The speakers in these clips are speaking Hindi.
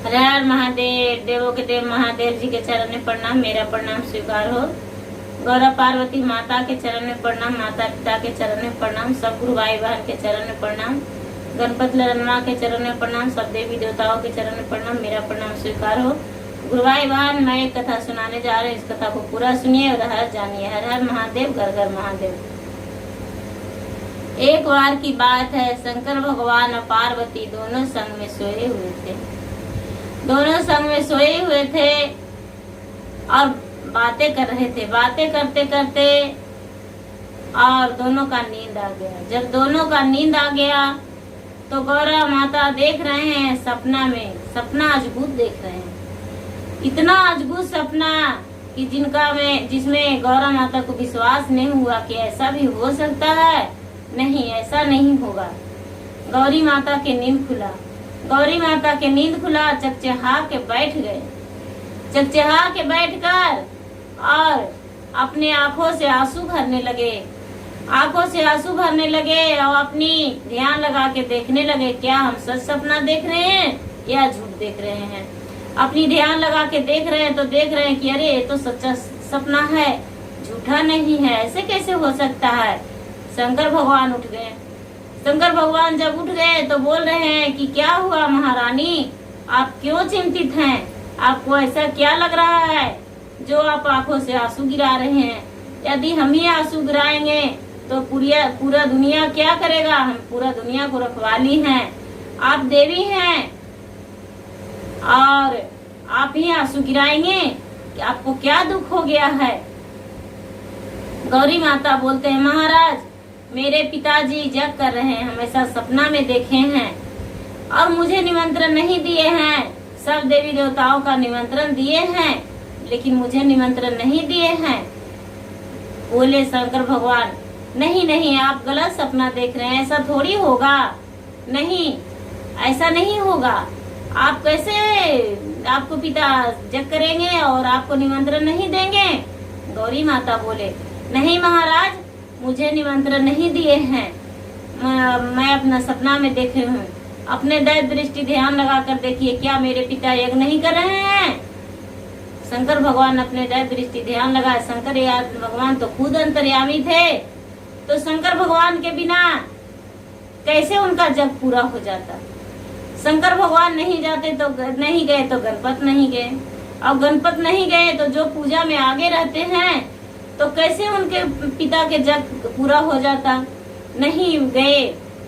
हर हर महादेव। देवों के देव महादेव जी के चरण में प्रणाम। मेरा प्रणाम स्वीकार हो। गौरव पार्वती माता के चरण में प्रणाम। माता पिता के चरण में प्रणाम। सब गुरु भाई बहन के चरण में प्रणाम। गणपति ललन के चरण में प्रणाम। सब देवी देवताओं के चरण में प्रणाम। मेरा प्रणाम स्वीकार हो। गुरु भाई बहन, मैं एक कथा सुनाने जा रहे हैं। इस कथा को पूरा सुनिए और हर जानिए। हर हर महादेव, घर घर महादेव। एक बार की बात है, शंकर भगवान और पार्वती दोनों संग में सोए हुए थे। दोनों संग में सोए हुए थे और बातें कर रहे थे। बातें करते करते और दोनों का नींद आ गया। जब दोनों का नींद आ गया तो गौरा माता देख रहे हैं सपना में। सपना अद्भुत देख रहे हैं। इतना अद्भुत सपना कि जिसमें गौरा माता को विश्वास नहीं हुआ कि ऐसा भी हो सकता है। नहीं, ऐसा नहीं होगा। गौरी माता के नींद खुला। गौरी माता के नींद खुला। चकचहा के बैठ गए। चकचहा के बैठकर और अपने आंखों से आंसू भरने लगे। आंखों से आंसू भरने लगे और अपनी ध्यान लगा के देखने लगे, क्या हम सच सपना देख रहे हैं या झूठ देख रहे हैं। अपनी ध्यान लगा के देख रहे हैं तो देख रहे हैं कि अरे ये तो सच्चा सपना है, झूठा नहीं है। ऐसे कैसे हो सकता है। शंकर भगवान उठ गए। शंकर भगवान जब उठ गए तो बोल रहे हैं कि क्या हुआ महारानी, आप क्यों चिंतित हैं। आपको ऐसा क्या लग रहा है जो आप आंखों से आंसू गिरा रहे हैं। यदि हम ही आंसू गिराएंगे तो पूरा दुनिया क्या करेगा। हम पूरा दुनिया को रखवाली हैं। आप देवी हैं और आप ही आंसू गिराएंगे कि आपको क्या दुख हो गया है। गौरी माता बोलते हैं, महाराज मेरे पिताजी जग कर रहे हैं, हमेशा सपना में देखे हैं और मुझे निमंत्रण नहीं दिए हैं। सब देवी देवताओं का निमंत्रण दिए हैं लेकिन मुझे निमंत्रण नहीं दिए हैं। बोले शंकर भगवान, नहीं नहीं, आप गलत सपना देख रहे हैं। ऐसा थोड़ी होगा। नहीं, ऐसा नहीं होगा। आप कैसे, आपको पिता जग करेंगे और आपको निमंत्रण नहीं देंगे। गौरी माता बोले, नहीं महाराज, मुझे निमंत्रण नहीं दिए हैं। मैं अपना सपना में देखे हूँ। अपने दैव दृष्टि ध्यान लगा कर देखिए, क्या मेरे पिता यज्ञ नहीं कर रहे हैं। शंकर भगवान अपने दैव दृष्टि ध्यान लगाए। शंकर भगवान तो खुद अंतर्यामी थे, तो शंकर भगवान के बिना कैसे उनका जग पूरा हो जाता। शंकर भगवान नहीं जाते तो नहीं गए तो गणपत नहीं गए, और गणपत नहीं गए तो जो पूजा में आगे रहते हैं तो कैसे उनके पिता के जग पूरा हो जाता। नहीं गए,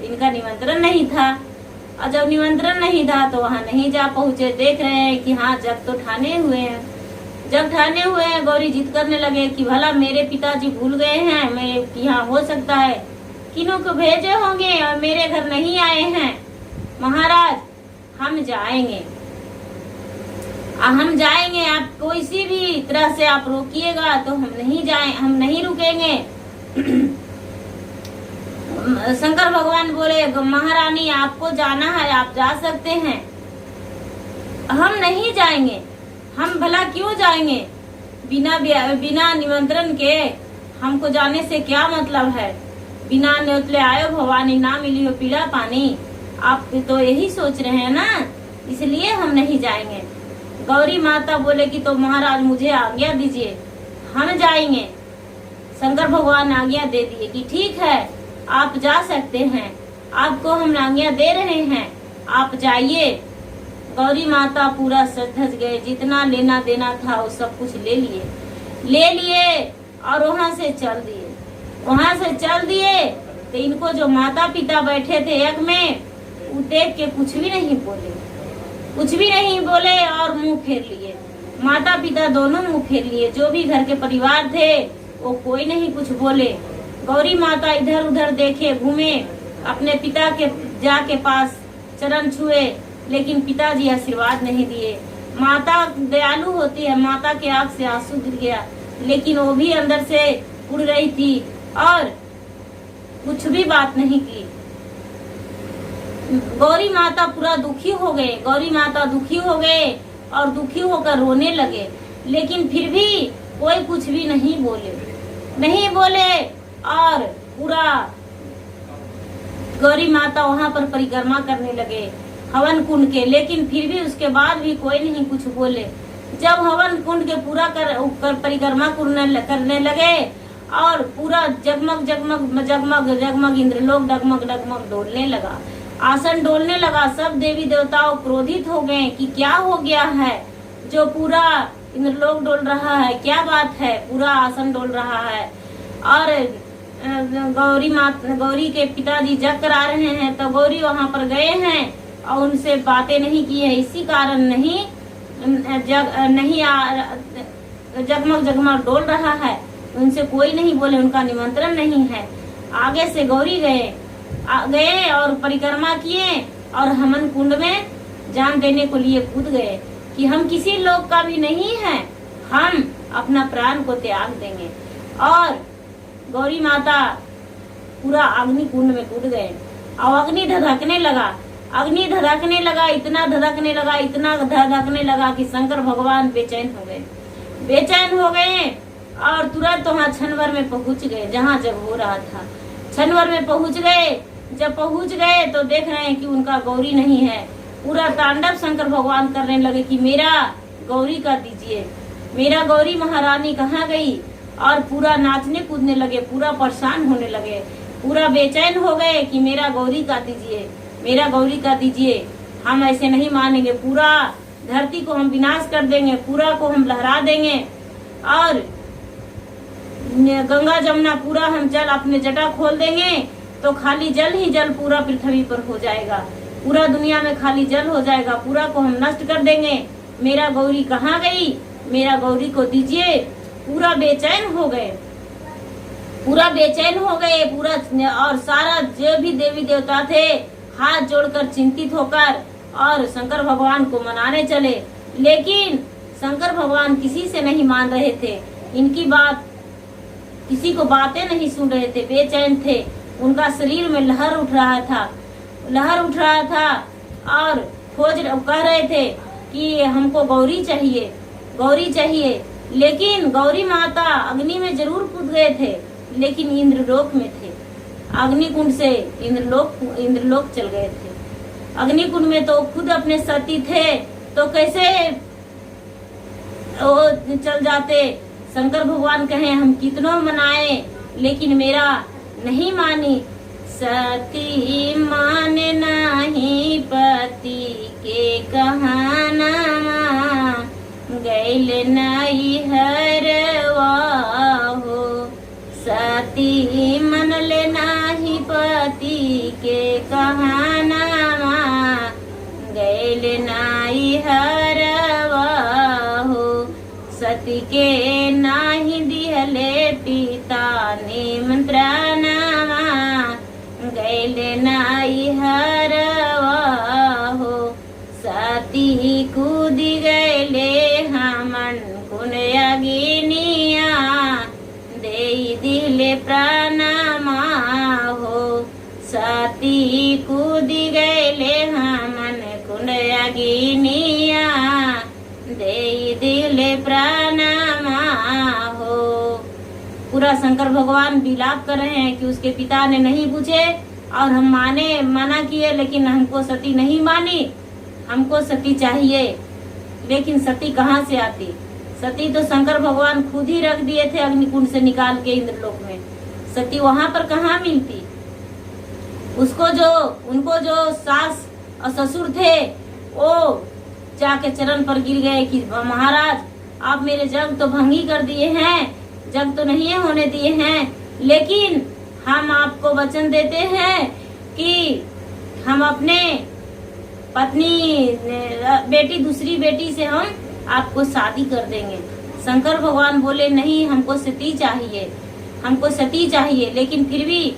इनका निमंत्रण नहीं था और जब निमंत्रण नहीं था तो वहाँ नहीं जा पहुँचे। देख रहे हैं कि हाँ जग तो ठाने हुए हैं। जब ठाने हुए हैं, गौरी जिद करने लगे कि भला मेरे पिताजी भूल गए हैं, मैं यहाँ हो सकता है किन्हों को भेजे होंगे और मेरे घर नहीं आए हैं। महाराज हम जाएंगे, आप कोई सी भी तरह से आप रोकिएगा तो हम नहीं रुकेंगे। शंकर भगवान बोले, महारानी आपको जाना है, आप जा सकते हैं, हम नहीं जाएंगे। हम भला क्यों जाएंगे बिना निमंत्रण के। हमको जाने से क्या मतलब है। बिना न्योतले आयो भवानी, ना मिली हो पीला पानी। आप तो यही सोच रहे हैं ना, इसलिए हम नहीं जाएंगे। गौरी माता बोले कि तो महाराज मुझे आज्ञा दीजिए, हम जाएंगे। शंकर भगवान आज्ञा दे दिए कि ठीक है, आप जा सकते हैं, आपको हम आज्ञा दे रहे हैं, आप जाइए। गौरी माता पूरा सज गए। जितना लेना देना था वो सब कुछ ले लिए और वहाँ से चल दिए। तो इनको जो माता पिता बैठे थे यज्ञ में, वो देख के कुछ भी नहीं बोले और मुंह फेर लिए। माता पिता दोनों मुंह फेर लिए। जो भी घर के परिवार थे वो कोई नहीं कुछ बोले। गौरी माता इधर उधर देखे, घूमे, अपने पिता के जाके पास चरण छुए, लेकिन पिताजी आशीर्वाद नहीं दिए। माता दयालु होती है, माता के आंख से आंसू गिर गया, लेकिन वो भी अंदर से उड़ रही थी और कुछ भी बात नहीं की। गौरी माता पूरा दुखी हो गए। गौरी माता दुखी हो गए और दुखी होकर रोने लगे, लेकिन फिर भी कोई कुछ भी नहीं बोले और पूरा गौरी माता वहाँ पर परिक्रमा करने लगे। हवन कुंड के, लेकिन फिर भी उसके बाद भी कोई नहीं कुछ बोले। जब हवन कुंड के पूरा कर परिक्रमा करने लगे और पूरा जगमग जगमग जगमग जगमग इंद्रलोक डगमग डगमग डोलने लगा, आसन डोलने लगा। सब देवी देवताओं क्रोधित हो गए कि क्या हो गया है, जो पूरा इंद्रलोक डोल रहा है, क्या बात है, पूरा आसन डोल रहा है। और गौरी के पिताजी जग करा रहे हैं, तो गौरी वहां पर गए हैं और उनसे बातें नहीं की है, इसी कारण नहीं जगमग जगमग डोल रहा है। उनसे कोई नहीं बोले, उनका निमंत्रण नहीं है। आगे से गौरी गए और परिक्रमा किए और हवन कुंड में जान देने को लिए कूद गए कि हम किसी लोग का भी नहीं है, हम अपना प्राण को त्याग देंगे। और गौरी माता पूरा अग्नि कुंड में कूद गए और अग्नि धधकने लगा, अग्नि धधकने लगा, इतना धधकने लगा, इतना धधकने लगा कि शंकर भगवान बेचैन हो गए, बेचैन हो गए और तुरंत वहाँ क्षण भर में पहुंच गए जहाँ जब हो रहा था। क्षण भर में पहुंच गए, जब पहुंच गए तो देख रहे हैं कि उनका गौरी नहीं है। पूरा तांडव शंकर भगवान करने लगे कि मेरा गौरी का दीजिए, मेरा गौरी महारानी कहाँ गई। और पूरा नाचने कूदने लगे, पूरा परेशान होने लगे, पूरा बेचैन हो गए कि मेरा गौरी का दीजिए, मेरा गौरी का दीजिए, हम ऐसे नहीं मानेंगे, पूरा धरती को हम विनाश कर देंगे, पूरा को हम लहरा देंगे और गंगा जमुना पूरा हम जल अपने जटा खोल देंगे तो खाली जल ही जल पूरा पृथ्वी पर हो जाएगा, पूरा दुनिया में खाली जल हो जाएगा, पूरा को हम नष्ट कर देंगे। मेरा गौरी कहाँ गई, मेरा गौरी को दीजिए। पूरा बेचैन हो गए, पूरा बेचैन हो गए पूरा। और सारा जो भी देवी देवता थे हाथ जोड़कर चिंतित होकर और शंकर भगवान को मनाने चले, लेकिन शंकर भगवान किसी से नहीं मान रहे थे, इनकी बात किसी को बातें नहीं सुन रहे थे, बेचैन थे। उनका शरीर में लहर उठ रहा था, लहर उठ रहा था और कह रहे थे कि हमको गौरी चाहिए, गौरी चाहिए। लेकिन गौरी माता अग्नि में जरूर कूद गए थे, लेकिन इंद्रलोक में थे, अग्नि कुंड से इंद्रलोक चल गए थे। अग्नि कुंड में तो खुद अपने सती थे, तो कैसे वो चल जाते। शंकर भगवान कहे हम कितनों मनाए लेकिन मेरा नहीं मानी। सती माने नाही पति के कहाना, गैल नहीं हरवा हो। सती मन ले नाही पति के कहाना, गैल नहीं हरवा हो। सती के नाही दिहले पिता निमंत्रणवा, गैल नहीं हरवा हो। सती कूदी गैले हमन कुन अगिनिया, दे दिले प्राणमा हो। सती कूदी गैले हमन कुन अगिनिया, दे दिले प्राणमा हो। पूरा शंकर भगवान विलाप कर रहे हैं कि उसके पिता ने नहीं पूछे और हम मना किए, लेकिन हमको सती नहीं मानी, हमको सती चाहिए। लेकिन सती कहाँ से आती? सती तो शंकर भगवान खुद ही रख दिए थे अग्निकुंड से निकाल के इंद्रलोक में। सती वहां पर कहाँ मिलती? उनको जो सास और ससुर थे वो जाके चरण पर गिर गए कि महाराज आप मेरे जग तो भंगी कर दिए हैं, जग तो नहीं होने दिए हैं, लेकिन हम आपको वचन देते हैं कि हम अपने पत्नी बेटी दूसरी बेटी से हम आपको शादी कर देंगे। शंकर भगवान बोले नहीं, हमको सती चाहिए, हमको सती चाहिए। लेकिन फिर भी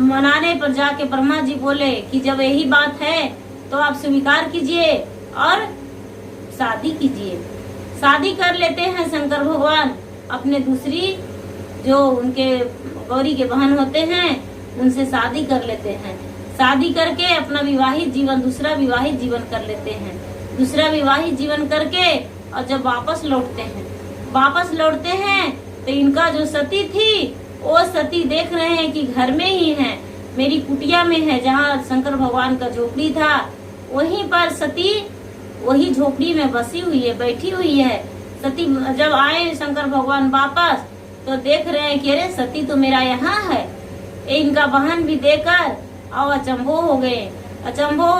मनाने पर जाके ब्रह्मा जी बोले कि जब यही बात है तो आप स्वीकार कीजिए और शादी कीजिए। शादी कर लेते हैं शंकर भगवान अपने दूसरी जो उनके गौरी के बहन होते हैं उनसे शादी कर लेते हैं। शादी करके अपना विवाहित जीवन, दूसरा विवाहित जीवन कर लेते हैं। दूसरा विवाहित जीवन करके और जब वापस लौटते हैं तो इनका जो सती थी वो सती देख रहे हैं कि घर में ही है, मेरी कुटिया में है, जहाँ शंकर भगवान का झोपड़ी था वहीं पर सती वही झोपड़ी में बसी हुई है, बैठी हुई है। सती जब आए शंकर भगवान वापस तो देख रहे हैं कि अरे सती तो मेरा यहाँ है। इनका बहन भी देखकर और अचंभो हो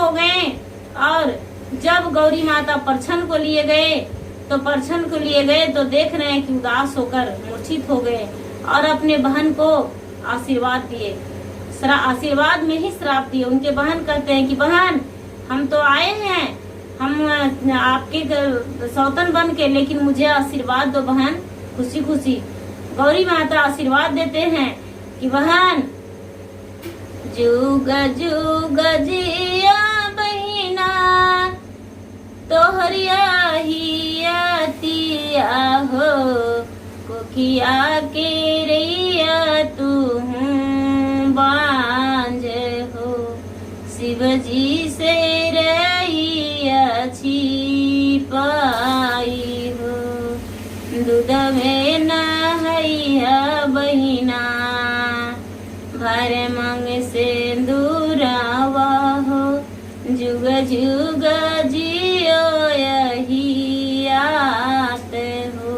गए। और जब गौरी माता परछन को लिए गए तो देख रहे हैं कि उदास होकर मूर्छित हो गए और अपने बहन को आशीर्वाद दिए। आशीर्वाद में ही श्राप दिए। उनके बहन कहते हैं कि बहन हम तो आए हैं, हम आपके सौतन बन के, लेकिन मुझे आशीर्वाद दो बहन, खुशी खुशी। गौरी माता आशीर्वाद देते हैं कि बहन जुग जुग जिया बहिना तोहरिया हियतिया हो, कोखिया के रैया तू बांझ हो, शिव जी से रैया छिपाई हो, दूध में नहैया बहिना भर मंग से दूरावा हो, जुग जुग जियो यही आत हो,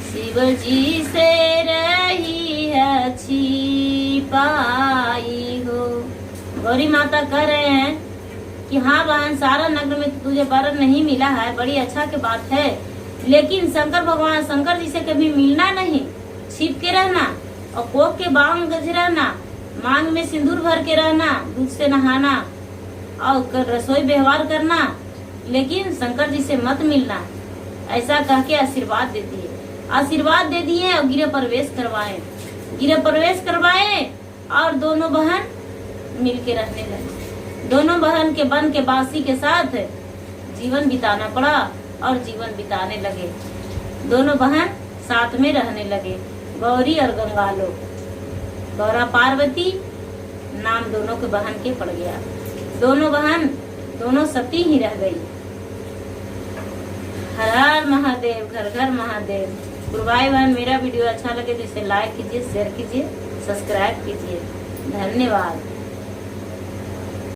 शिव जी से रही अच्छी पाई हो। गौरी माता कह रहे हैं कि हाँ बहन, सारा नगर में तुझे वर नहीं मिला है, बड़ी अच्छा की बात है, लेकिन शंकर जी से कभी मिलना नहीं, छिप के रहना और कोक के बांग गज रहना, मांग में सिंदूर भर के रहना, दूध से नहाना और रसोई व्यवहार करना, लेकिन शंकर जी से मत मिलना, ऐसा कह के आशीर्वाद दे दिए और गृह प्रवेश करवाए और दोनों बहन मिल के रहने लगे। दोनों बहन के बन के बासी के साथ जीवन बिताना पड़ा और जीवन बिताने लगे। दोनों बहन साथ में रहने लगे, गौरी और गंगालो। गौरा पार्वती नाम दोनों के बहन के पड़ गया। दोनों बहन दोनों सती ही रह गई। हर हर महादेव, घर घर महादेव। गुरु भाई बहन, मेरा वीडियो अच्छा लगे तो इसे लाइक कीजिए, शेयर कीजिए, सब्सक्राइब कीजिए। धन्यवाद।